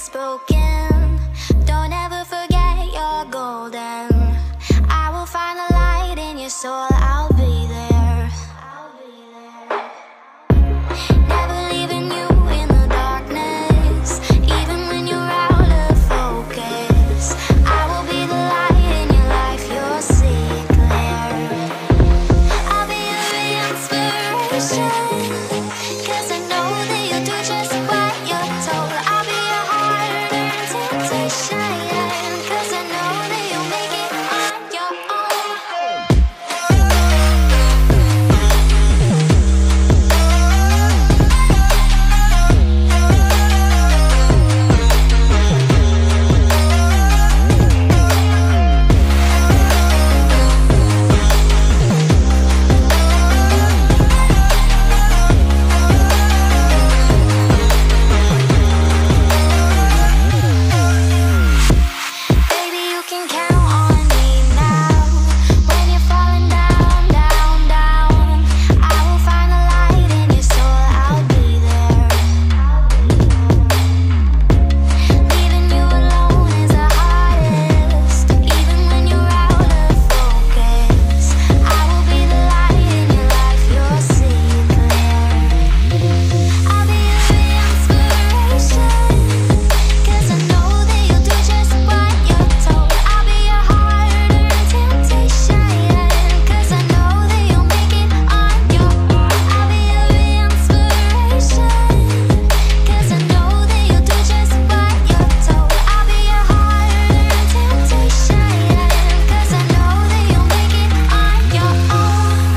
spoken. Don't ever forget you're golden. I will find the light in your soul. I'll be there. Never leaving you in the darkness, even when you're out of focus. I will be the light in your life. You'll see it clear. I'll be your inspiration, 'cause I know that you'll do just what you're told. I'll be your heart and temptation, 'cause I know that you'll make it on your own. Baby, you can count on me now. When you're falling down, down, down, I will find the light in your soul. I'll be there. Leaving you alone is the hardest, even when you're out of focus. I will be the light in your life. You'll see it clear. I'll be your inspiration, 'cause I know that you'll do just what you're told. I'll be your heart and temptation, 'cause I know that you'll make it on your own. I'll be your inspiration, 'cause I know that you'll do just what you're told. I'll be your heart and temptation, 'cause I know that you'll make it on your own.